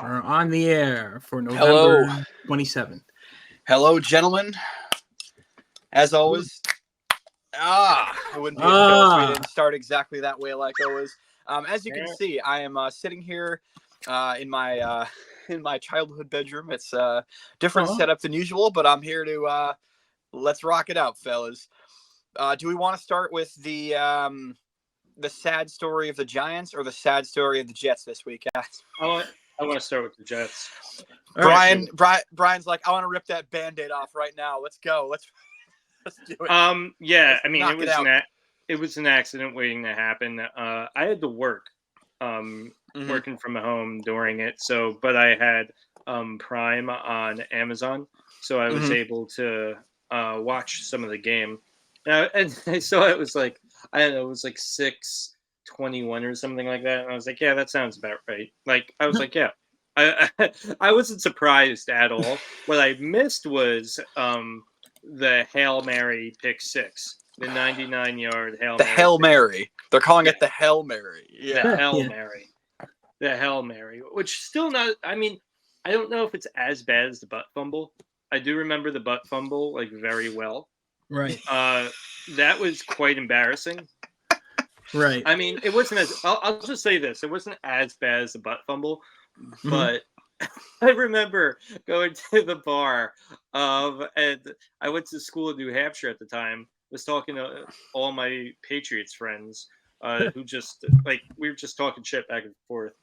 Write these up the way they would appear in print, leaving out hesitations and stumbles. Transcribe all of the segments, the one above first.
We're on the air for Hello. November 27th. Hello, gentlemen. As always, it wouldn't be a show if we didn't start exactly that way, like always. As you can see, I am sitting here in my childhood bedroom. It's a different setup than usual, but I'm here to let's rock it out, fellas. Do we want to start with the sad story of the Giants or the sad story of the Jets this week? I want to start with the Jets. Brian's like, I want to rip that Band-Aid off right now. Let's go. Let's do it. Yeah, Let's I mean, it was an accident waiting to happen. I had to work, working from home during it. So, but I had Prime on Amazon, so I was able to watch some of the game. And I saw it was like, I don't know, it was like 6:21 or something like that. And I was like, yeah, that sounds about right. Like, I was like, yeah. I wasn't surprised at all. What I missed was the Hail Mary pick six, the 99-yard Hail Mary. The Hail Mary. They're calling it the Hail Mary. Yeah. The Hail Mary. The Hail Mary, which still not, I mean, I don't know if it's as bad as the butt fumble. I do remember the butt fumble, like, very well. Right. That was quite embarrassing. Right. I mean, it wasn't as, I'll just say this, it wasn't as bad as the butt fumble, but I remember going to the bar, and I went to school in New Hampshire at the time, was talking to all my Patriots friends, who just, like, we were just talking shit back and forth,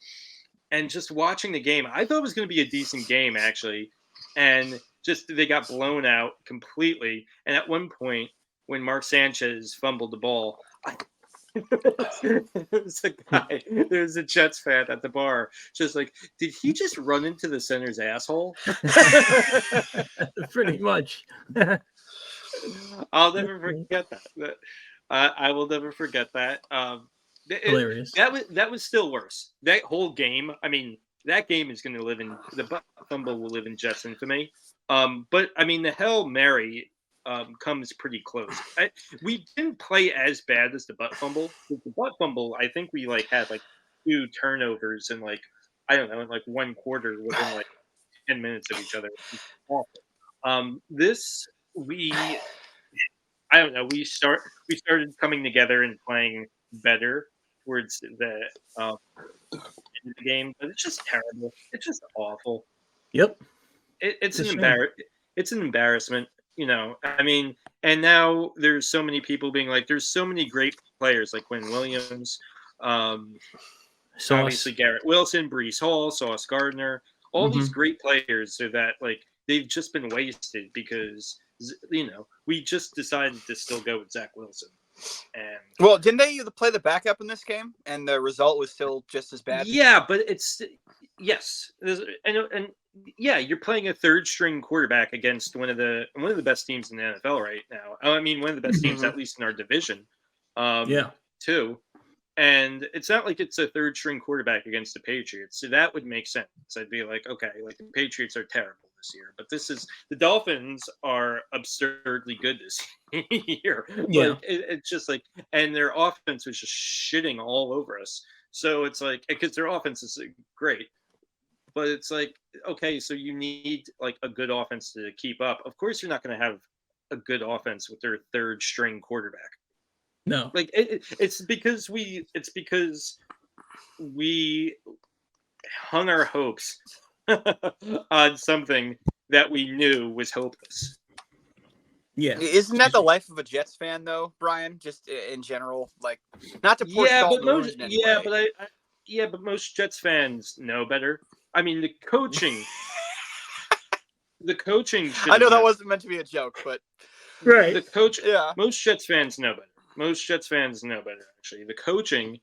and just watching the game. I thought it was going to be a decent game, actually, and just they got blown out completely. And at one point, when Mark Sanchez fumbled the ball, there was a Jets fan at the bar, just like, did he just run into the center's asshole? Pretty much. I'll never forget that. I will never forget that. Hilarious. That was still worse. That whole game. I mean, that game is going to live in the butt fumble will live in Jets infamy. But I mean, the Hail Mary comes pretty close. We didn't play as bad as the butt fumble. The butt fumble, I think we like had like 2 turnovers in like, I don't know, in like one quarter within like 10 minutes of each other. I don't know. We started coming together and playing better towards the end of the game, but it's just terrible. It's just awful. Yep. It's an embarrassment, you know. I mean, and now there's so many people being like, there's so many great players like Quinn Williams, obviously Garrett Wilson, Breece Hall, Sauce Gardner, all these great players, so that like they've just been wasted because, you know, we just decided to still go with Zach Wilson. And well, didn't they play the backup in this game, and the result was still just as bad? Yeah, but it's and yeah, you're playing a third-string quarterback against one of the best teams in the NFL right now. I mean, one of the best teams, at least in our division. Too. And it's not like it's a third-string quarterback against the Patriots, so that would make sense. I'd be like, okay, like the Patriots are terrible this year, but the Dolphins are absurdly good this year. Yeah, like, it's just like, and their offense was just shitting all over us. So it's like, because their offense is great. But it's like, okay, so you need like a good offense to keep up. Of course, you're not going to have a good offense with their third string quarterback. No, like it's because we hung our hopes on something that we knew was hopeless. Yeah, isn't that the life of a Jets fan, though, Brian? Just in general, like, not to pour salt in the wound in any way. But most Jets fans know better. I mean, the coaching. I know that wasn't meant to be a joke, but right. The coach. Yeah. Most Jets fans know better. Actually, the coaching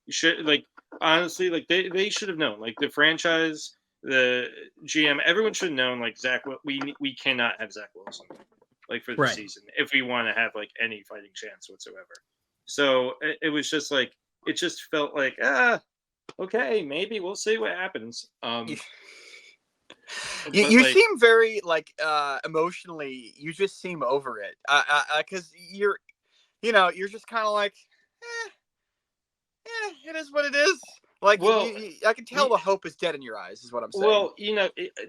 should, like, honestly, like they should have known. Like the franchise, the GM, everyone should have known. Like we cannot have Zach Wilson, like, for the season if we want to have like any fighting chance whatsoever. So it was just like, it just felt like, okay, maybe we'll see what happens. You like, seem very like emotionally. You just seem over it, because you're just kind of like, it is what it is. Like, Well, I can tell the hope is dead in your eyes, is what I'm saying. Well,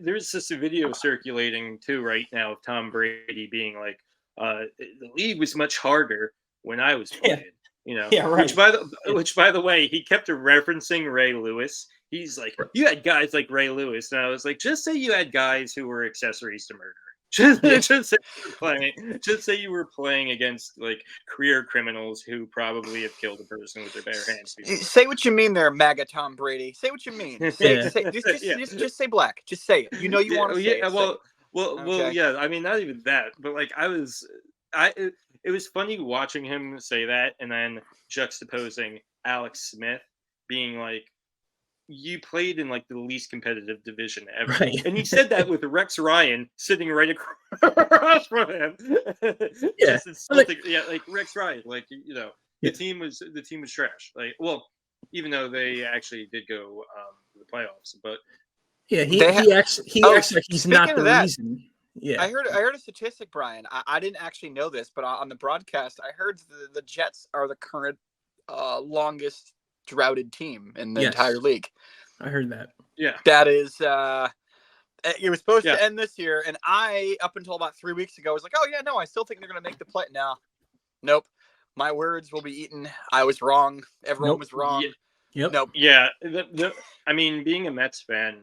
there's this video circulating too right now of Tom Brady being like, the league was much harder when I was playing. Yeah, right. Which by the way, he kept referencing Ray Lewis. He's like, you had guys like Ray Lewis, and I was like, just say you had guys who were accessories to murder. Just say you were playing against like career criminals who probably have killed a person with their bare hands. Say what you mean there, MAGA Tom Brady. Say what you mean. Just say black. Just say it. You know you want to say it. Well, yeah. I mean, not even that, but like it was funny watching him say that, and then juxtaposing Alex Smith being like, you played in like the least competitive division ever. Right. And he said that with Rex Ryan sitting right across from him. Yeah. Like Rex Ryan, like, the team was trash. Like, well, even though they actually did go to the playoffs, but yeah, he acts like he's not the reason. Yeah. I heard a statistic, Brian. I didn't actually know this, but on the broadcast, I heard the Jets are the current longest droughted team in the entire league. I heard that. Yeah. That is it was supposed to end this year, and I, up until about 3 weeks ago, was like, oh yeah, no, I still think they're gonna make the play. No. Nope. My words will be eaten. I was wrong. Everyone was wrong. Yep. Nope. Yeah. I mean, being a Mets fan,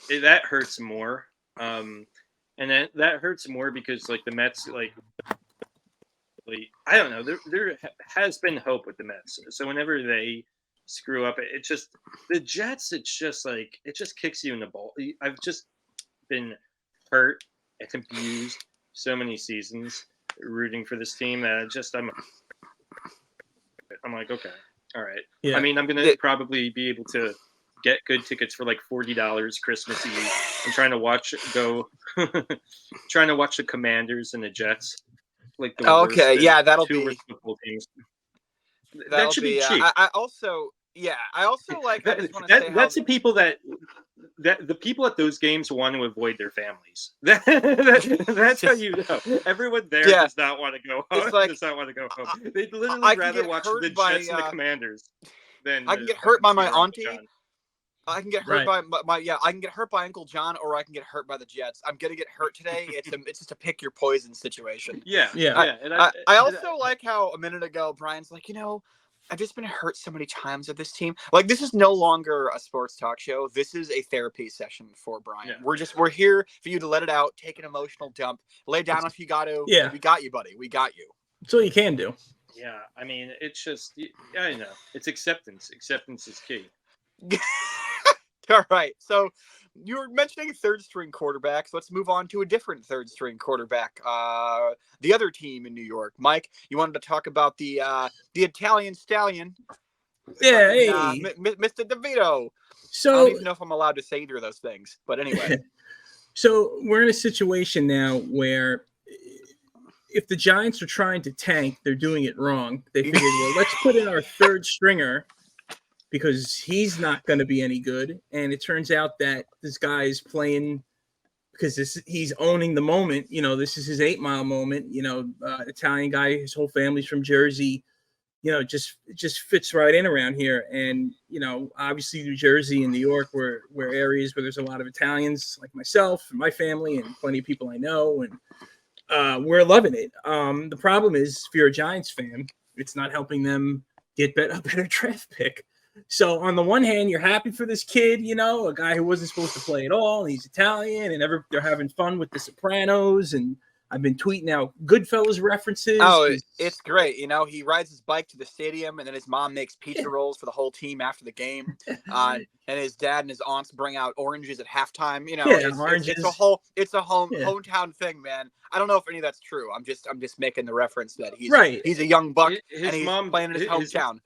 that hurts more. And that hurts more because like the Mets, like I don't know, there has been hope with the Mets. So whenever they screw up, it's just the Jets. It's just like it just kicks you in the ball. I've just been hurt and confused so many seasons rooting for this team that I'm like, okay, all right. Yeah. I mean, I'm gonna probably be able to get good tickets for like $40 Christmas Eve. I'm trying to watch the Commanders and the Jets. Like the that'll be worst football teams. That should be cheap. I also like. That's the people that the people at those games want to avoid their families. That's how you know. Everyone there does not want to go home. Does not want to go home. They'd literally rather watch the Jets and the Commanders than. I can get hurt by my auntie. I can get hurt by I can get hurt by Uncle John, or I can get hurt by the Jets. I'm gonna get hurt today. It's just a pick your poison situation. Yeah. I also like how a minute ago Brian's like, I've just been hurt so many times with this team. Like, this is no longer a sports talk show. This is a therapy session for Brian. Yeah. We're here for you to let it out, take an emotional dump, lay down if you got to. Yeah, we got you, buddy. We got you. That's all you can do. Yeah, I mean, it's just, I know, it's acceptance. Acceptance is key. All right, so you were mentioning third string quarterbacks. Let's move on to a different third string quarterback. The other team in New York. Mike, you wanted to talk about the Italian stallion. Yeah, Mr. DeVito. So I don't even know if I'm allowed to say either of those things, but anyway. So we're in a situation now where if the Giants are trying to tank, they're doing it wrong. They figured, well, let's put in our third stringer, because he's not going to be any good. And it turns out that this guy is playing because he's owning the moment. This is his 8 Mile moment. Italian guy, his whole family's from Jersey. Just fits right in around here. And, obviously New Jersey and New York were areas where there's a lot of Italians like myself and my family and plenty of people I know. And we're loving it. The problem is, if you're a Giants fan, it's not helping them get a better draft pick. So on the one hand, you're happy for this kid, a guy who wasn't supposed to play at all. And he's Italian, and they're having fun with The Sopranos. And I've been tweeting out Goodfellas references. Oh, it's great. He rides his bike to the stadium, and then his mom makes pizza rolls for the whole team after the game. And his dad and his aunts bring out oranges at halftime. Oranges. It's a hometown thing, man. I don't know if any of that's true. I'm just making the reference that he's a young buck and he's playing in his hometown.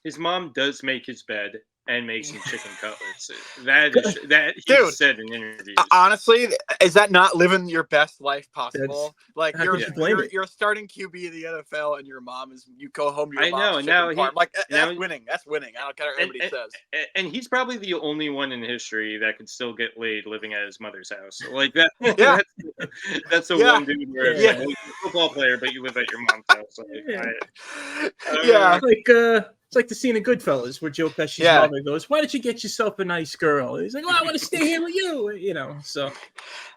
His mom does make his bed and makes some chicken cutlets. That he said in interviews. Honestly, is that not living your best life possible? Like you're a starting QB of the NFL, and your mom you go home to your mom's chicken farm. Like that's winning. That's winning. I don't care what everybody says. And he's probably the only one in history that could still get laid living at his mother's house. Like that. Yeah. That's the one dude where you're a football player, but you live at your mom's house. It's like the scene in Goodfellas where Joe Pesci's mother goes, "Why don't you get yourself a nice girl?" And he's like, "Well, I want to stay here with you." You know, so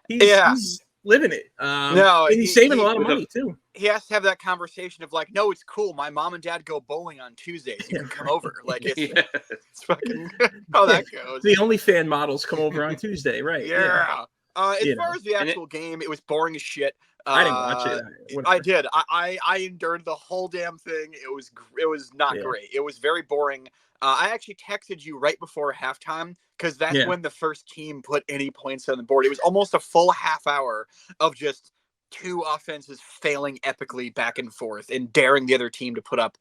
he's living it. No, and he's saving a lot of money too. He has to have that conversation of like, no, it's cool. My mom and dad go bowling on Tuesdays. You can come over. Like it's fucking how that goes. The OnlyFans models come over on Tuesday, right? Yeah. As far as the actual game, it was boring as shit. I didn't watch it. I did. I endured the whole damn thing. It was not great. It was very boring. I actually texted you right before halftime because that's when the first team put any points on the board. It was almost a full half hour of just two offenses failing epically back and forth and daring the other team to put up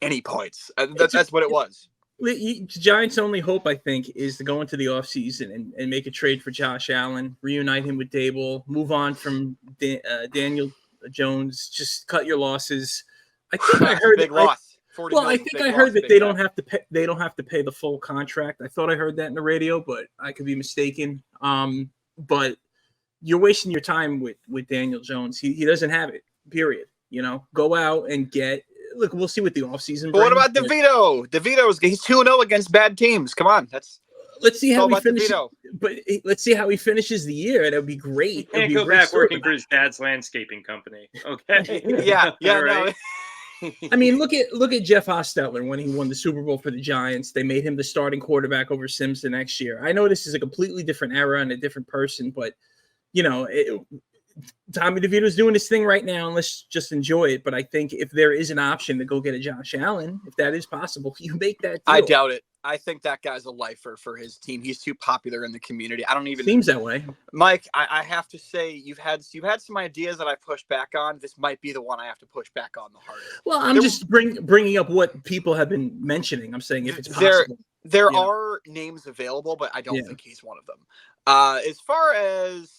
any points. That's what it was. The Giants' only hope, I think, is to go into the offseason and make a trade for Josh Allen, reunite him with Dable, move on from Daniel Jones, just cut your losses. I think I heard big loss. I think I heard that they don't have to pay. They don't have to pay the full contract. I thought I heard that in the radio, but I could be mistaken. But you're wasting your time with Daniel Jones. He doesn't have it. Period. You know, go out and get. Look, we'll see what the offseason brings. But what about DeVito? He's 2-0 against bad teams. Come on, let's see how he finishes. But let's see how he finishes the year. That'd be great. He can't go back working for his dad's landscaping company. Okay. Yeah. Right? No. I mean, look at Jeff Hostetler when he won the Super Bowl for the Giants. They made him the starting quarterback over Sims the next year. I know this is a completely different era and a different person, but you know, Tommy DeVito's doing his thing right now, and let's just enjoy it. But I think if there is an option to go get a Josh Allen, if that is possible, you make that deal. I doubt it. I think that guy's a lifer for his team. He's too popular in the community. I don't even seems that way. Mike, I have to say you've had some ideas that I pushed back on. This might be the one I have to push back on the hardest. Well, I'm just bringing up what people have been mentioning. I'm saying if it's possible. There are names available, but I don't think he's one of them. As far as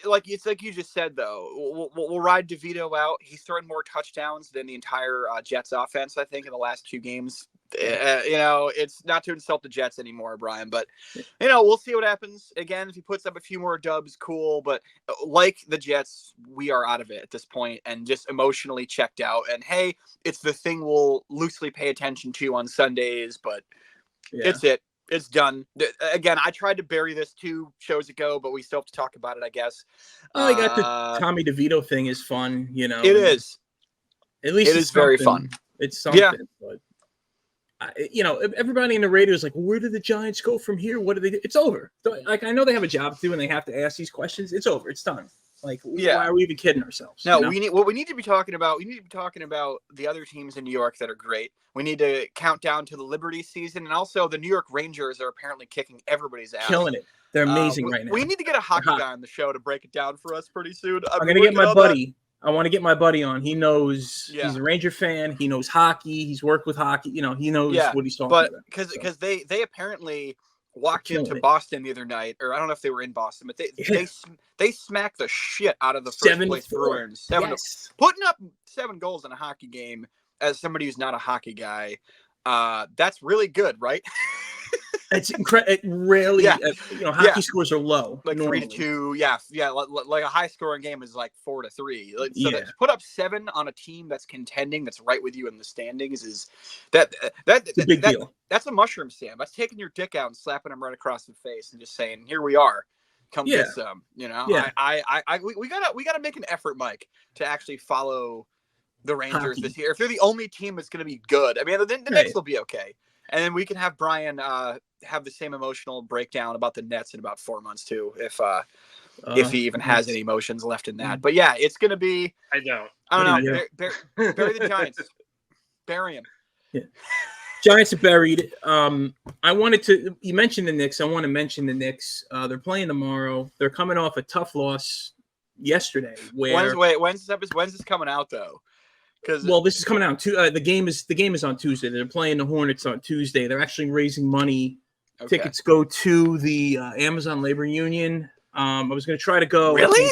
like you just said, though, we'll ride DeVito out. He's thrown more touchdowns than the entire Jets offense, I think, in the last 2 games. You know, it's not to insult the Jets anymore, Brian, but you know, we'll see what happens. Again, if he puts up a few more dubs, cool. But like the Jets, we are out of it at this point and just emotionally checked out. And hey, it's the thing we'll loosely pay attention to on Sundays, but it's it. It's done. Again, I tried to bury this 2 shows ago, but we still have to talk about it, I guess. I got the Tommy DeVito thing is fun, you know. It is. At least it is very fun. It's something. But you know, everybody in the radio is like, well, where do the Giants go from here? What do they do? It's over. Like, I know they have a job to do and they have to ask these questions. It's over. It's done. Like, why are we even kidding ourselves? No, you know? we need to be talking about. We need to be talking about the other teams in New York that are great. We need to count down to the Liberty season, and also the New York Rangers are apparently kicking everybody's ass, killing it. They're amazing right now. We need to get a hockey guy on the show to break it down for us pretty soon. I'm gonna get my buddy. I want to get my buddy on. He knows he's a Ranger fan. He knows hockey. He's worked with hockey. You know, he knows what he's talking about. Because they apparently walked into Boston the other night, or I don't know if they were in Boston, but they smacked the shit out of the first place Bruins. Putting up 7 goals in a hockey game as somebody who's not a hockey guy, that's really good, right? It's incredible. It rarely, you know, hockey scores are low, like normally. 3-2. Yeah. Like a high scoring game is like 4-3. So to put up 7 on a team that's contending, that's right with you in the standings, is that's a big deal. That's a mushroom, Sam. That's taking your dick out and slapping him right across the face and just saying, "Here we are, come get some." You know, we gotta make an effort, Mike, to actually follow the Rangers this year. If they're the only team that's going to be good, I mean, the Nets will be okay. And then we can have Brian have the same emotional breakdown about the Nets in about 4 months too, if he even has any emotions left in that. But yeah, it's gonna be. I don't know. Bury the Giants. Bury him. Yeah. Giants are buried. You mentioned the Knicks. I want to mention the Knicks. They're playing tomorrow. They're coming off a tough loss yesterday. When's this coming out though? Well, this is coming out. The game is on Tuesday. They're playing the Hornets on Tuesday. They're actually raising money. Okay. Tickets go to the Amazon Labor Union. I was going to try to go. Really?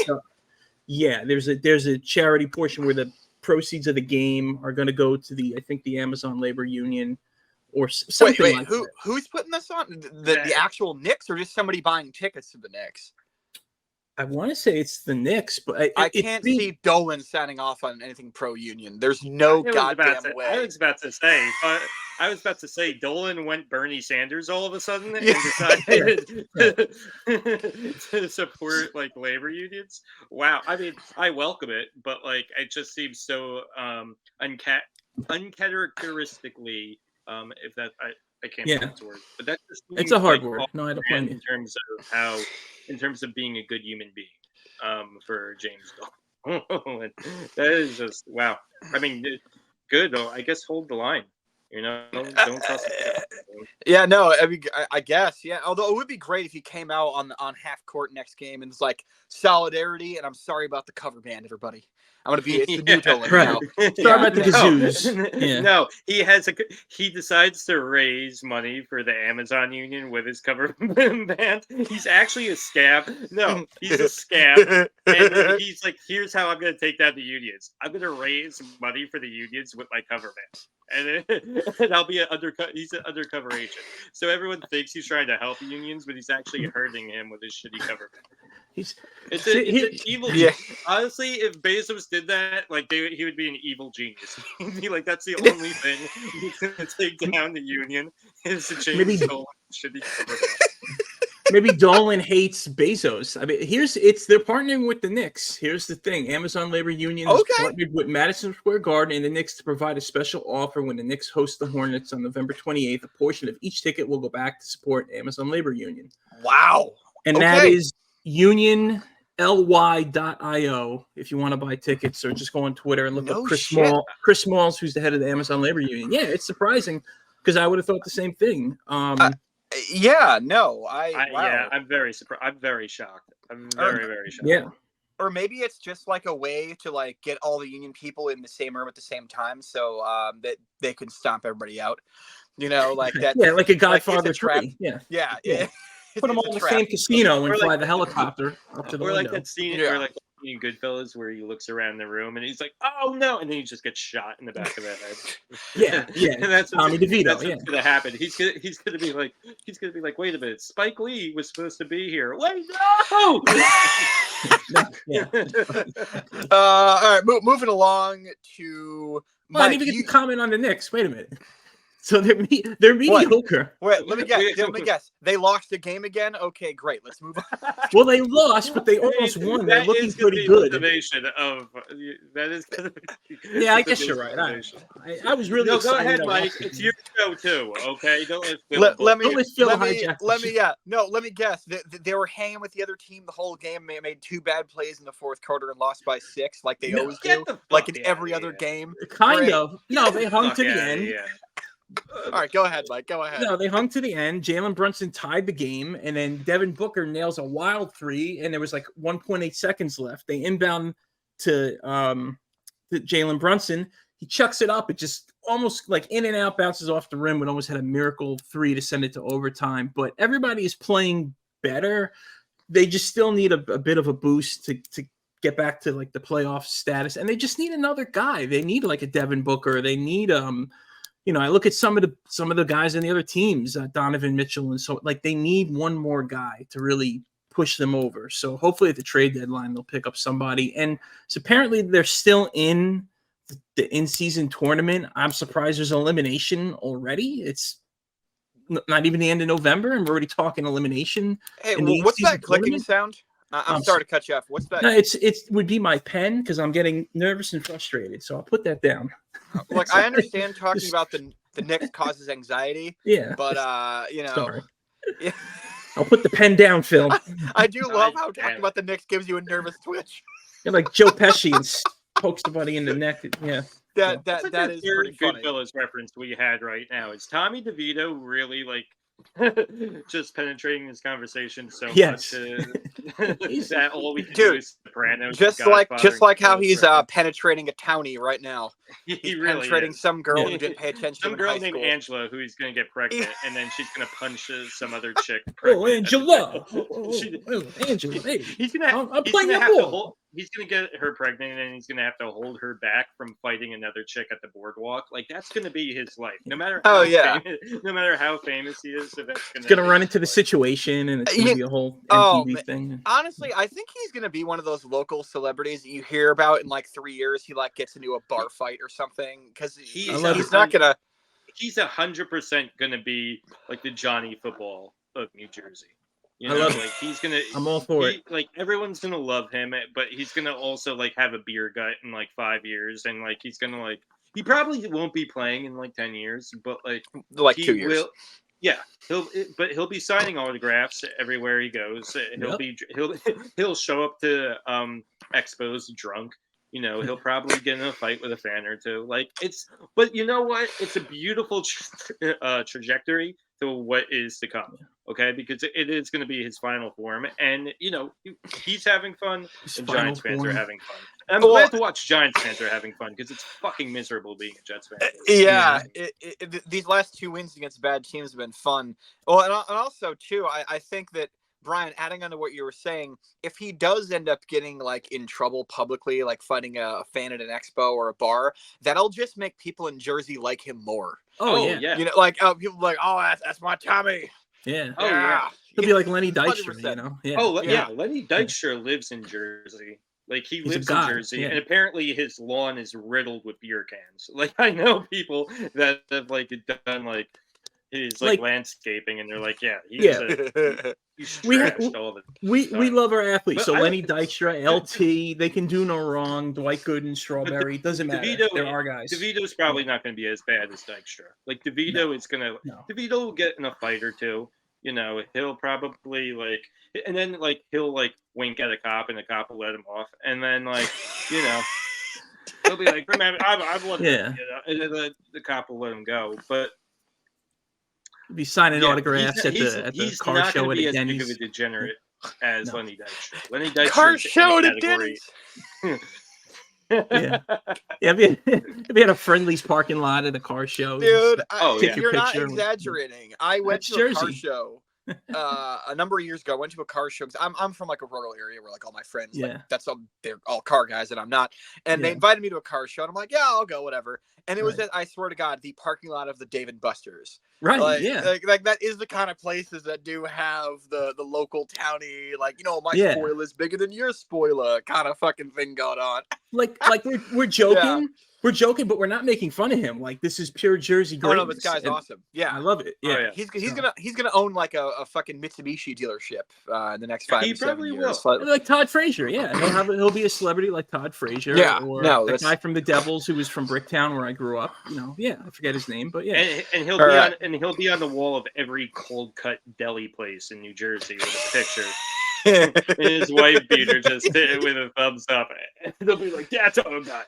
Yeah. There's a charity portion where the proceeds of the game are going to go to the Amazon Labor Union or something like that. Who's putting this on? The actual Knicks or just somebody buying tickets to the Knicks? I want to say it's the Knicks, but I can't see Dolan signing off on anything pro-union. There's no goddamn way. I was about to say, Dolan went Bernie Sanders all of a sudden and Yeah. decided to support like labor unions. Wow. I mean, I welcome it, but like it just seems so uncharacteristically, if that I can't pronounce the word, but that just it's a hard like word. No, I don't blame you. In terms of being a good human being, for James Dolan. That is just wow. I mean, good though. I guess hold the line. You know, don't toss it. Yeah, no, I mean, I guess, yeah. Although it would be great if he came out on half court next game and it's like solidarity. And I'm sorry about the cover band, everybody. I'm gonna be it's the new Dolan now. Sorry about the kazoos. Yeah. No, he decides to raise money for the Amazon union with his cover band. He's actually a scam. No, he's a scam. And he's like, here's how I'm gonna take down the unions. I'm gonna raise money for the unions with my cover band. And I'll be an undercover. He's an undercover agent, so everyone thinks he's trying to help unions, but he's actually hurting him with his shitty cover band. It's an evil. Yeah. Honestly, if Bezos did that, like he would be an evil genius. He'd be like, that's the only thing he's gonna take down the union is to change shitty cover band. Maybe Dolan hates Bezos. I mean, they're partnering with the Knicks. Here's the thing: Amazon Labor Union is partnered with Madison Square Garden and the Knicks to provide a special offer when the Knicks host the Hornets on November 28th. A portion of each ticket will go back to support Amazon Labor Union. Wow! And that is unionly.io if you want to buy tickets, or just go on Twitter and look up Chris Smalls, who's the head of the Amazon Labor Union. Yeah, it's surprising because I would have thought the same thing. Yeah, no, wow. Yeah, I'm very surprised. I'm very shocked. I'm very shocked. Yeah. Or maybe it's just like a way to like get all the union people in the same room at the same time, so that they can stomp everybody out. You know, like that. Yeah, like a Godfather trap. Yeah. Put them all in the same casino and fly the helicopter up to the window. Like that scene where like in Goodfellas where he looks around the room and he's like, "Oh no!" and then he just gets shot in the back of the head. Yeah. And that's Tommy DeVito. That's what's gonna happen. He's gonna be like, "Wait a minute, Spike Lee was supposed to be here." Wait, no! All right, moving along to. Well, I didn't even get to comment on the Knicks. Wait a minute. So they're mediocre. Wait, let me guess. They lost the game again? Okay, great. Let's move on. Well, they lost, but they almost won. They're looking pretty good. That is yeah, I guess you're right. I was really excited. Go ahead, Mike. It's your show too. Okay, don't let me guess. They were hanging with the other team the whole game. They made 2 bad plays in the fourth quarter and lost by 6, like they always do, like in every other game. Kind of. No, they hung to the end. Yeah. All right, go ahead, Mike. Go ahead. No, they hung to the end. Jalen Brunson tied the game, and then Devin Booker nails a wild 3, and there was like 1.8 seconds left. They inbound to Jalen Brunson. He chucks it up. It just almost like in and out, bounces off the rim, but almost had a miracle 3 to send it to overtime. But everybody is playing better. They just still need a bit of a boost to get back to like the playoff status, and they just need another guy. They need like a Devin Booker. They need I look at some of the guys in the other teams, Donovan Mitchell, and so like they need one more guy to really push them over. So hopefully at the trade deadline they'll pick up somebody. And so apparently they're still in the in-season tournament. I'm surprised there's elimination already. It's not even the end of November, and we're already talking elimination. Hey, what's that clicking sound? I'm sorry to cut you off. What's that? No, it would be my pen because I'm getting nervous and frustrated. So I'll put that down. Like I understand talking about the Knicks causes anxiety. Yeah, but sorry. Yeah. I'll put the pen down, Phil. I do love how talking about the Knicks gives you a nervous twitch. You're like Joe Pesci and pokes somebody in the neck. Yeah. That is pretty funny. Goodfellas reference we had right now. Is Tommy DeVito really like just penetrating this conversation so much that all we can do is Sopranos. Just like how he's penetrating a townie right now. He He's really penetrating is. some girl who didn't pay attention Some in girl high named school. Angela who he's gonna get pregnant, and then she's gonna punch some other chick. Oh, pregnant at the Angela! Angela, hey, He's gonna have to hold. He's gonna get her pregnant, and he's gonna have to hold her back from fighting another chick at the boardwalk. Like that's gonna be his life, no matter how famous he is. So that's gonna run into the situation, and it's gonna be a whole MTV thing. Honestly, I think he's gonna be one of those local celebrities that you hear about in like 3 years. He like gets into a bar fight or something because he's not gonna. He's 100% gonna be like the Johnny Football of New Jersey. You know, I love it. Like he's gonna. I'm all for it. Like everyone's gonna love him, but he's gonna also like have a beer gut in like 5 years, and like he's gonna like. He probably won't be playing in like 10 years, but like 2 years. Yeah, he'll be signing autographs everywhere he goes. He'll show up to expos drunk. You know, he'll probably get in a fight with a fan or two. But you know what? It's a beautiful trajectory to what is to come. Okay, because it is going to be his final form, and you know he's having fun, and Giants fans are having fun. And I'm glad to watch Giants fans are having fun because it's fucking miserable being a Jets fan. Yeah, these last 2 wins against bad teams have been fun. Well, and also too, I think that Brian, adding on to what you were saying, if he does end up getting like in trouble publicly, like fighting a fan at an expo or a bar, that'll just make people in Jersey like him more. Oh yeah. You know, like people like, oh, that's my Tommy. Yeah. Oh yeah. He'll be like Lenny Dykstra, 100%. you know. Yeah. Oh yeah. Lenny Dykstra lives in Jersey. Like he lives in Jersey, and apparently his lawn is riddled with beer cans. Like I know people that have like done like his like landscaping, and they're like, he's trashed all the we love our athletes. So Lenny Dykstra, LT, they can do no wrong. Dwight Gooden, Strawberry, doesn't matter. They're our guys. DeVito's probably not going to be as bad as Dykstra. Like DeVito is going to. DeVito will get in a fight or two. You know, he'll probably like, and then like he'll like wink at a cop, and the cop will let him off, and then like, you know, he'll be like, "Remember, I've let him," you know, and then the cop will let him go, but. Be signing autographs at the car show at Denny's. He's not going to be as big of a degenerate as Lenny Dykstra. Lenny Dykstra car show at Denny's. If you had a Friendly's parking lot at a car show, dude. You're not exaggerating. I went to a car show a number of years ago. I went to a car show because I'm from like a rural area where like all my friends, like, they're all car guys and I'm not. And they invited me to a car show, and I'm like, yeah, I'll go, whatever. And it was I swear to God, the parking lot of the Dave & Buster's. Right. Like that is the kind of places that do have the local townie, like, you know, my spoiler is bigger than your spoiler kind of fucking thing going on. Like we're joking. Yeah. We're joking, but we're not making fun of him. Like, this is pure Jersey greatness. Oh no, this guy's awesome. Yeah, I love it. Yeah, he's gonna own like a fucking Mitsubishi dealership in the next 5 to 7 years. Like Todd Frazier. Yeah, he'll be a celebrity like Todd Frazier. Yeah, or the guy from the Devils who was from Bricktown where I grew up. You know, I forget his name, but and he'll be on the wall of every cold cut deli place in New Jersey with a picture. And his wife beater just hit it with a thumbs up. And they'll be like, "That's all I got.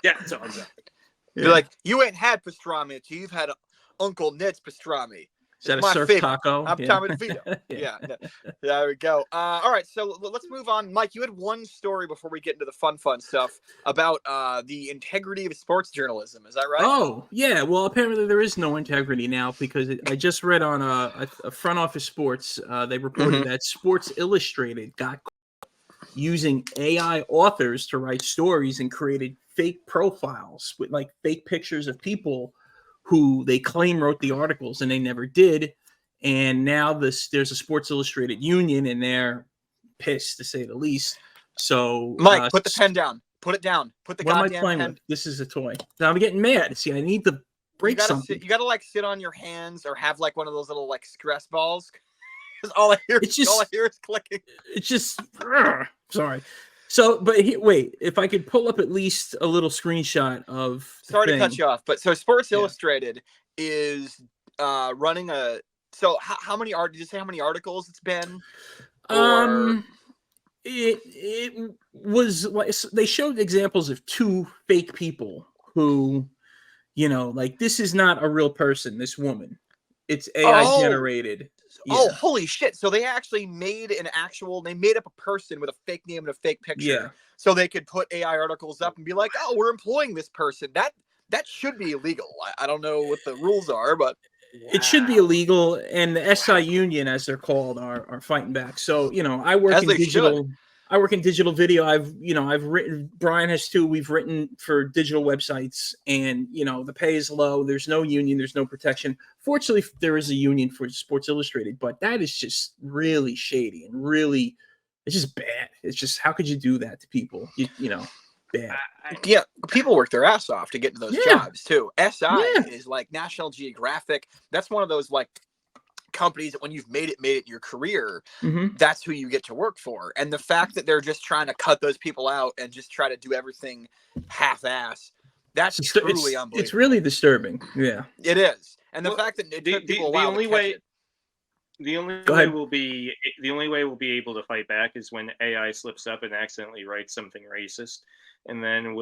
That's all I got." You're like, you ain't had pastrami until you've had Uncle Ned's pastrami. Is that a surf favorite taco? I'm Tommy DeVito. There we go. All right, so let's move on. Mike, you had one story before we get into the fun stuff about the integrity of sports journalism. Is that right? Oh, yeah. Well, apparently there is no integrity now because I just read on a front office sports. They reported that Sports Illustrated got using AI authors to write stories and created fake profiles with like fake pictures of people who they claim wrote the articles and they never did. And now there's a Sports Illustrated union and they're pissed to say the least. So Mike, put the pen down. Put it down. Put the goddamn pen. What am I playing with? This is a toy. Now I'm getting mad. See, I need to break something. You gotta like sit on your hands or have like one of those little like stress balls. Because all I hear is clicking. It's just sorry. So, but wait, if I could pull up at least a little screenshot of. Sorry to cut you off, but so Sports Illustrated is running a. So how many did you say how many articles it's been? Or... It was like they showed examples of 2 fake people who, you know, like this is not a real person. This woman, It's AI Oh. generated. Oh, Yeah. holy shit. So they actually they made up a person with a fake name and a fake picture. Yeah. So they could put AI articles up and be like, oh, we're employing this person. That should be illegal. I don't know what the rules are, but It should be illegal, and the SI union, as they're called, are fighting back. So, I work As in they digital. I work in digital video. I've written. Brian has too. We've written for digital websites, and the pay is low. There's no union. There's no protection. Fortunately, there is a union for Sports Illustrated, but that is just really shady and really, it's just bad. It's just, how could you do that to people? Bad. yeah, people work their ass off to get to those jobs too. SI is like National Geographic. That's one of those like companies that when you've made it in your career, that's who you get to work for. And the fact that they're just trying to cut those people out and just try to do everything half-ass, that's truly unbelievable. It's really disturbing. Yeah, it is. And the fact that it took people a while to catch it. The only way we'll be able to fight back is when AI slips up and accidentally writes something racist, and then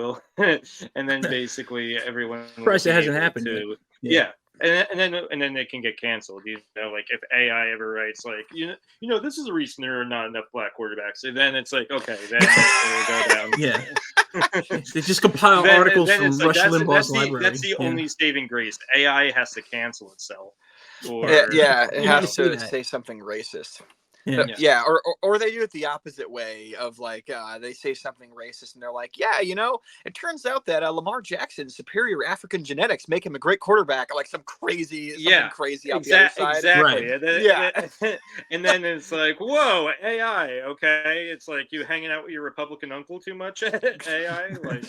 basically everyone. Surprised it hasn't happened. And then they can get canceled. Like if AI ever writes like this is the reason there are not enough black quarterbacks, and then it's like okay, then it'll go down. Yeah, they just compile articles from Rush Limbaugh's library. That's the only saving grace. AI has to cancel itself. It has to say something racist. Or they do it the opposite way of like they say something racist and they're like, it turns out that Lamar Jackson's superior African genetics make him a great quarterback, like some crazy out the other side. Exactly. Right. And then it's like, whoa, AI, okay, it's like you hanging out with your Republican uncle too much. AI, like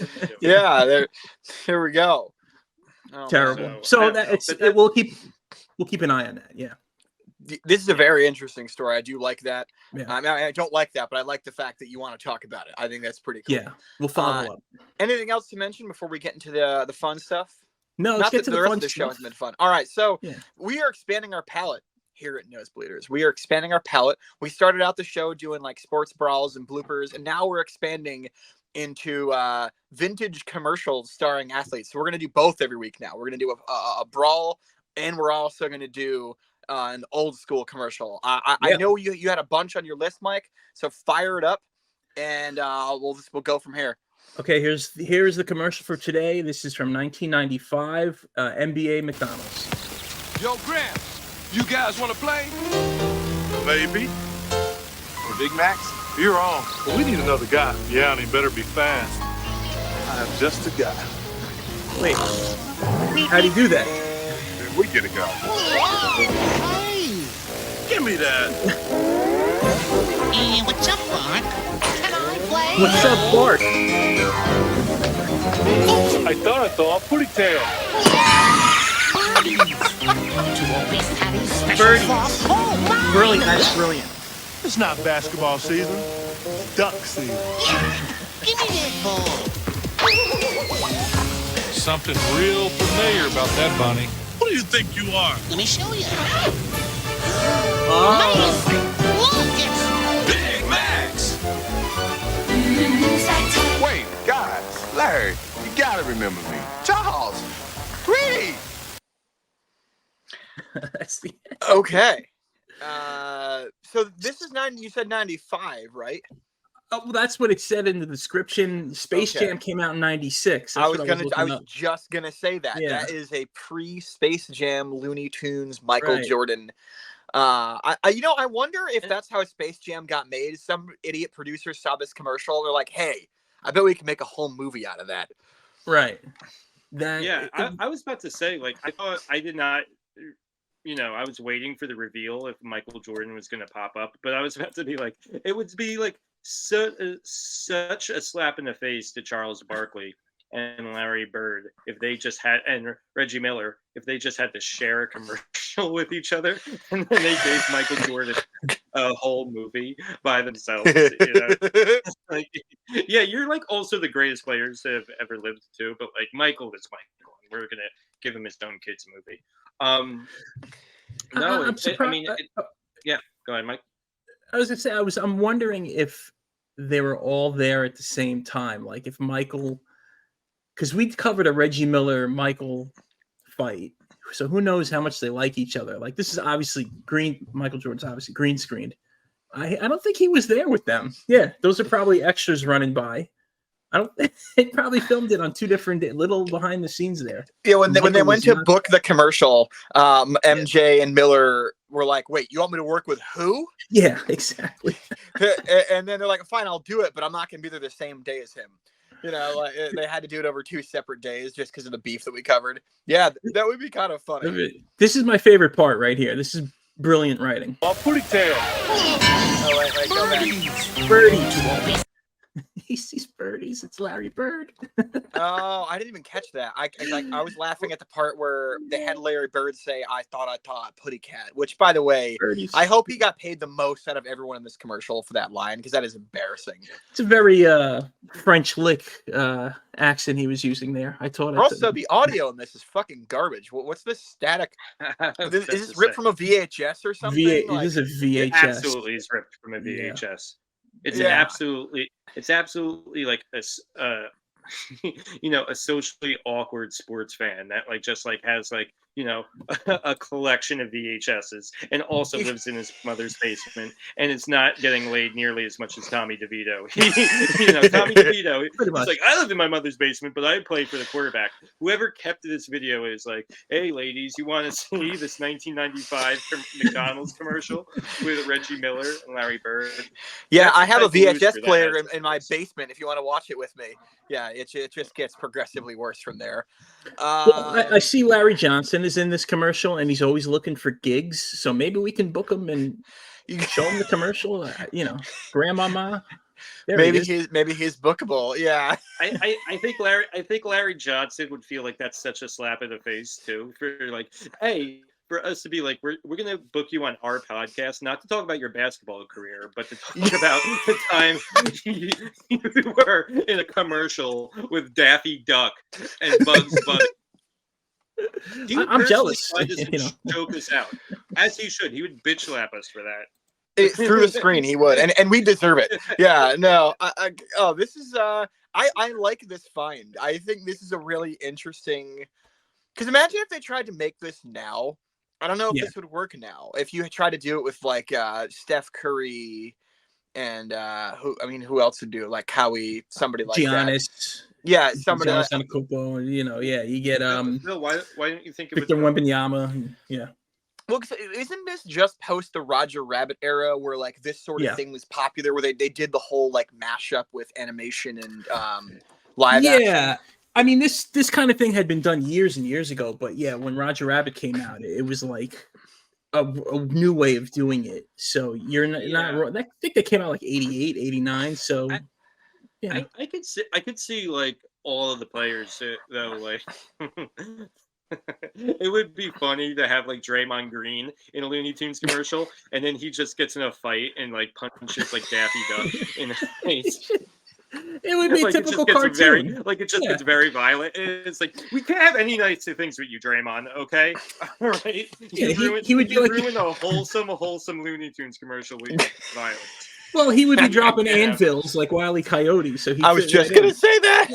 here we go. Terrible. We'll keep an eye on that. Yeah. This is a very interesting story. I do like that. Yeah. I don't like that, but I like the fact that you want to talk about it. I think that's pretty cool. Yeah, we'll follow up. Anything else to mention before we get into the fun stuff? No, let's get to the rest fun of the show stuff. has been fun. All right, so we are expanding our palette here at Nosebleeders. We are expanding our palette. We started out the show doing like sports brawls and bloopers, and now we're expanding into vintage commercials starring athletes. So we're going to do both every week now. We're going to do a brawl, and we're also going to do an old school commercial. I know you had a bunch on your list, Mike, so fire it up and we'll go from here. Okay, here's the commercial for today. This is from 1995, NBA McDonald's. Yo, Gramps, you guys want to play? Maybe. For Big Macs? You're on. But we need another guy. Yeah, and he better be fast. I'm just a guy. Wait, how do you do that? We get a guy. Hey! Give me that. Hey, what's up, Bart? Can I play? What's up, Bart? I thought I saw a putty tail. Birdies. Brilliant. That's brilliant. It's not basketball season. It's duck season. Give me that ball. Something real familiar about that bunny. What do you think you are? Let me show you. Oh. Look, it's Big Macs! Wait, guys, Larry, you gotta remember me. Charles, Greedy! That's the Okay. So this is you said 95, right? Oh, well, that's what it said in the description. Space Jam came out in 96. I was just gonna say that. Yeah. That is a pre-Space Jam Looney Tunes Michael Right. Jordan. I wonder if that's how Space Jam got made. Some idiot producer saw this commercial. They're like, "Hey, I bet we can make a whole movie out of that." Right. I was about to say, like, I did not, I was waiting for the reveal if Michael Jordan was going to pop up, but I was about to be like, it would be like such a slap in the face to Charles Barkley and Larry Bird if they just had, and Reggie Miller, if they just had to share a commercial with each other, and then they gave Michael Jordan a whole movie by themselves. Like, yeah, you're like also the greatest players that have ever lived too, but like Michael is Michael, and we're gonna give him his own kids movie. No, I'm surprised. Yeah, go ahead, Mike. I was gonna say I'm wondering if they were all there at the same time, like if Michael, because we covered a Reggie Miller Michael fight So who knows how much they like each other? Like this is obviously Michael Jordan's obviously green screened. I don't think he was there with them. Yeah, those are probably extras running by. I don't. They probably filmed it on two different little behind the scenes there. Yeah, when they went to book the commercial, MJ and Miller were like, "Wait, you want me to work with who?" Yeah, exactly. And then they're like, "Fine, I'll do it, but I'm not going to be there the same day as him." You know, like, they had to do it over 2 separate days just because of the beef that we covered. Yeah, that would be kind of funny. This is my favorite part right here. This is brilliant writing. Oh, putty tail. Oh, wait, go back. Birdies. He sees birdies. It's Larry Bird. Oh, I didn't even catch that. I was laughing at the part where they had Larry Bird say, I thought Putty Cat," which, by the way, Birdies. I hope he got paid the most out of everyone in this commercial for that line, because that is embarrassing. It's a very French lick accent he was using there. I thought. Also, the audio in this is fucking garbage. What's this static? Is this ripped from a VHS or something? This is a VHS. It absolutely is ripped from a VHS. Yeah. It's absolutely like a a socially awkward sports fan that just has a collection of VHSs and also lives in his mother's basement and is not getting laid nearly as much as Tommy DeVito. Tommy DeVito, he's like, I live in my mother's basement, but I play for the quarterback. Whoever kept this video is like, hey, ladies, you want to see this 1995 McDonald's commercial with Reggie Miller and Larry Bird? Yeah, I have a VHS player in my basement if you want to watch it with me. Yeah, it just gets progressively worse from there. I see Larry Johnson is in this commercial, and he's always looking for gigs. So maybe we can book him and you can show him the commercial. Grandmama. Maybe he's bookable. Yeah. I think Larry Johnson would feel like that's such a slap in the face too. For us to be like, we're gonna book you on our podcast, not to talk about your basketball career, but to talk about the time you were in a commercial with Daffy Duck and Bugs Bunny. I'm jealous. Choke us out, as he should. He would bitch slap us for that. Through the screen, he would, and we deserve it. Yeah, no. This is I like this find. I think this is a really interesting. Because imagine if they tried to make this now. I don't know if this would work now. If you tried to do it with Steph Curry and who else would do it? Like Howie, somebody like Giannis. That. Yeah, somebody like Antetokounmpo, you get Phil, why don't you think of Victor Wembanyama? Yeah. Well, isn't this just post the Roger Rabbit era where this sort of thing was popular, where they did the whole mashup with animation and live action? Yeah. I mean, this kind of thing had been done years and years ago, but yeah, when Roger Rabbit came out, it was like a new way of doing it. So you're not wrong. I think they came out 88, 89. So I could see all of the players though. It would be funny to have Draymond Green in a Looney Tunes commercial, and then he just gets in a fight and punches Daffy Duck in the face. It would be typical cartoon. It just gets very violent. It's we can't have any nice things with you, Draymond. Okay, all right. He would ruin a wholesome Looney Tunes commercial with violence. Well, he would be dropping anvils like Wile E. Coyote. So I was just gonna say that.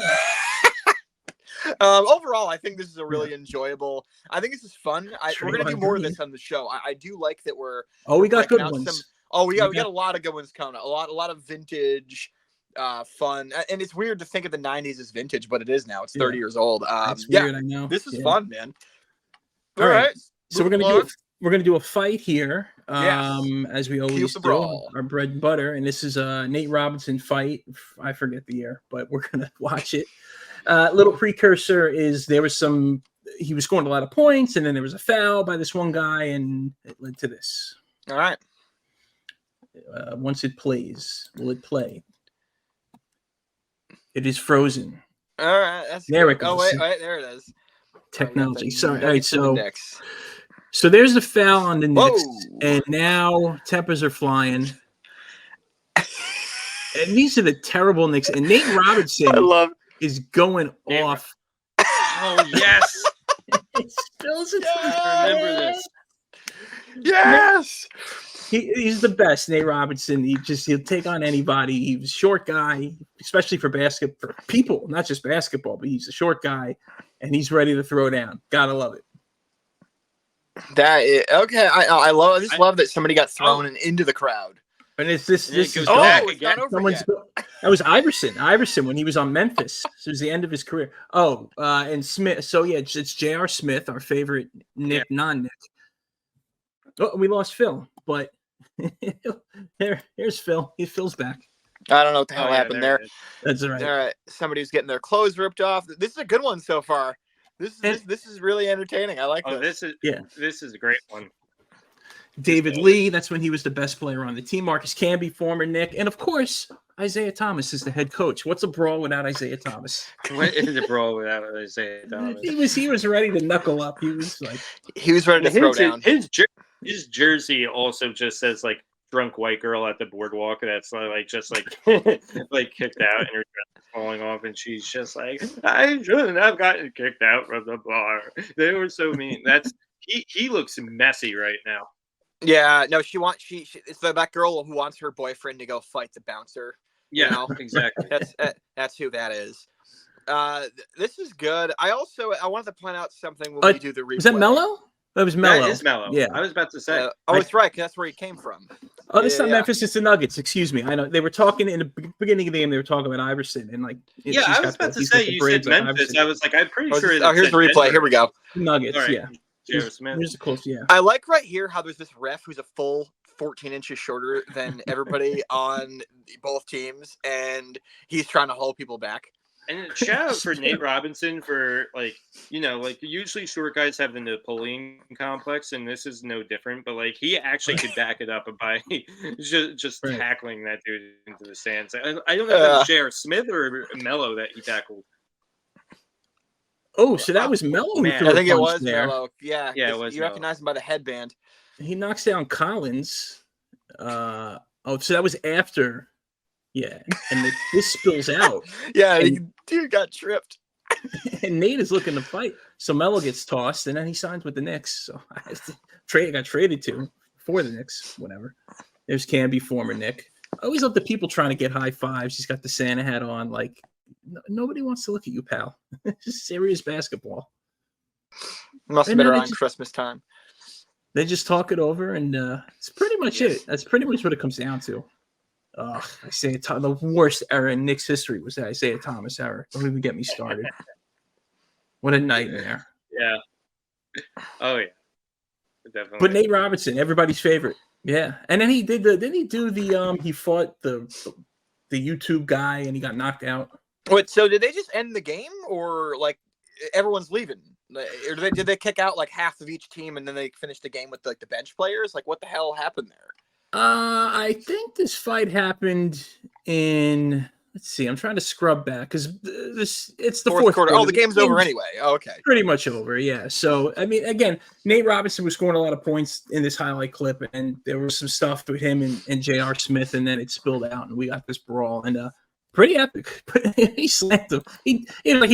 Overall, I think this is a really enjoyable. I think this is fun. We're gonna do more of this on the show. I do like that we're. We got good ones. We got a lot of good ones coming. A lot of vintage. Fun, and it's weird to think of the 90s as vintage, but it is now. It's 30 years old. That's weird, I know. This is fun, man. All right. So we're gonna do a fight here. As we always do, our bread and butter, and this is a Nate Robinson fight. I forget the year, but we're gonna watch it. Little precursor is he was scoring a lot of points, and then there was a foul by this one guy, and it led to this. All right. Once it plays, will it play? It is frozen. All right. There it goes. Oh, wait, there it is. Technology. Sorry. All right, so there's the foul on the Knicks, and now tempers are flying. And these are the terrible Knicks. And Nate Robinson is going off. Oh, yes. I remember this. Yes. He's the best, Nate Robinson. He'll take on anybody. He's a short guy, especially for people, not just basketball, but he's a short guy, and he's ready to throw down. Gotta love it. That is, okay. I love. I just love that somebody got thrown into the crowd. And it's this is goes Oh, back it's again. not over someone's yet. that was Iverson when he was on Memphis. So it was the end of his career. Oh, and Smith. So yeah, it's J.R. Smith, our favorite Nick, non-Nick. Oh, we lost Phill, but here's Phill. Phil's back. I don't know what the hell happened there. That's all right. All right, somebody's getting their clothes ripped off. This is a good one so far. This is really entertaining. I like this. This is a great one. David Lee, that's when he was the best player on the team. Marcus Camby, former Nick, and of course Isaiah Thomas is the head coach. What's a brawl without Isaiah Thomas? What is a brawl without Isaiah Thomas? He was ready to knuckle up. He was ready to throw down. His jersey also just says like drunk white girl at the boardwalk. That's like just like like kicked out and her dress is falling off, and she's just like, I shouldn't have gotten kicked out from the bar. They were so mean. He looks messy right now. Yeah, no, she it's that girl who wants her boyfriend to go fight the bouncer. Yeah, you know? Exactly. That's who that is. This is good. I wanted to point out something when we do the replay. Was that Mello? That was Mello. That is Mello. Yeah, I was about to say. That's right. 'Cause that's where he came from. Oh, this is not Memphis. It's the Nuggets. Excuse me. I know they were talking in the beginning of the game. They were talking about Iverson and like. I was about to say you said Memphis. I was like, I'm pretty sure. Here's the replay. Denver. Here we go. Nuggets. Right. Yeah. Smith. Here's the close. Yeah. I like right here how there's this ref who's a full 14 inches shorter than everybody on both teams, and he's trying to hold people back. And shout out for Nate Robinson for like usually short guys have the Napoleon complex, and this is no different. But like he actually could back it up by just tackling that dude into the stands. I don't know if it was J.R. Smith or Mello that he tackled. Oh, so that was Mello. I think it was Mello. Yeah, it was. You recognize him by the headband. He knocks down Collins. So that was after. Yeah, and this spills out. Yeah, dude got tripped. And Nate is looking to fight. So Mello gets tossed, and then he signs with the Knicks. So I got traded to for the Knicks, whatever. There's Camby, former Nick. I always love the people trying to get high fives. He's got the Santa hat on. Like, nobody wants to look at you, pal. Just serious basketball. Must have been around Christmas time. They just talk it over, and it's pretty much it. That's pretty much what it comes down to. The worst era in Knicks history was the Isaiah Thomas era. Don't even get me started. What a nightmare. Yeah. Oh yeah. Definitely. But Nate Robinson, everybody's favorite. Yeah. And then he he fought the YouTube guy and he got knocked out. Wait, so did they just end the game, or like everyone's leaving? Or did they kick out like half of each team and then they finished the game with like the bench players? Like what the hell happened there? I think this fight happened in. Let's see. I'm trying to scrub back because it's the fourth quarter. Oh, the game's over anyway. Oh, okay, pretty much over. Yeah. So I mean, again, Nate Robinson was scoring a lot of points in this highlight clip, and there was some stuff with him and J.R. Smith, and then it spilled out, and we got this brawl, and pretty epic. He slammed him. He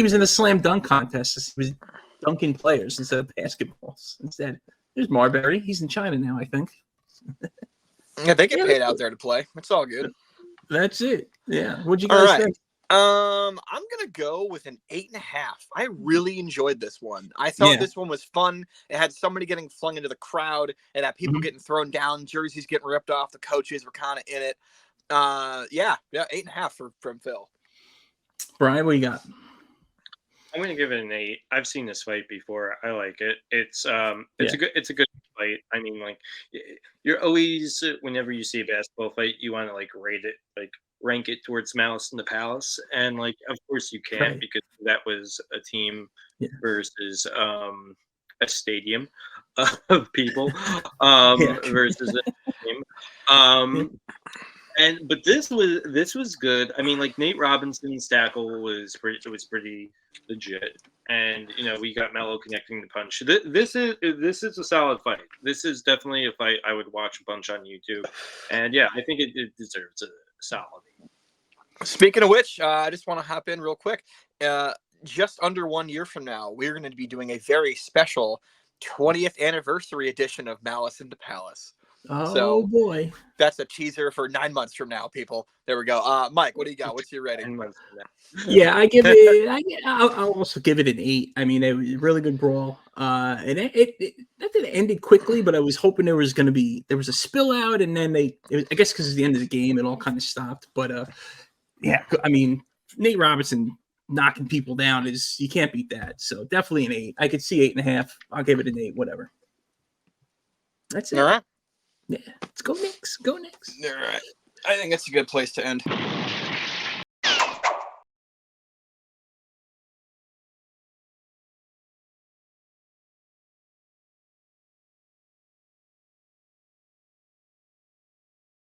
was in a slam dunk contest. He was dunking players instead of basketballs. Instead, there's Marbury. He's in China now, I think. Yeah, they get paid out there to play. It's all good. That's it. Yeah. What'd you guys think? I'm gonna go with an 8.5. I really enjoyed this one. I thought this one was fun. It had somebody getting flung into the crowd, and had people getting thrown down, jerseys getting ripped off. The coaches were kind of in it. 8.5 from Phill. Brian, what you got? I'm gonna give it an 8. I've seen this fight before. I like it. It's a good fight. I mean, like you're always whenever you see a basketball fight, you want to like rate it, like rank it towards Malice in the Palace, and like of course you can't because that was a team versus a stadium of people versus a team. But this was good. I mean, like Nate Robinson's tackle was pretty legit, and we got Mello connecting the punch. This is a solid fight. This is definitely a fight I would watch a bunch on YouTube, and yeah, I think it deserves a solid. Speaking of which, I just want to hop in real quick. Just under 1 year from now, we're going to be doing a very special 20th anniversary edition of Malice in the Palace. Oh So- boy. That's a teaser for 9 months from now, people. There we go. Mike, what do you got? What's your rating? Yeah, I give it. I'll also give it an 8. I mean, it was a really good brawl. And it not that it ended quickly, but I was hoping there was a spill out, and then I guess because it's the end of the game, it all kind of stopped. But yeah, I mean, Nate Robinson knocking people down you can't beat that. So definitely an 8. I could see 8.5. I'll give it an 8. Whatever. That's it. All right. Yeah, let's go Knicks. Go Knicks. All right. I think that's a good place to end.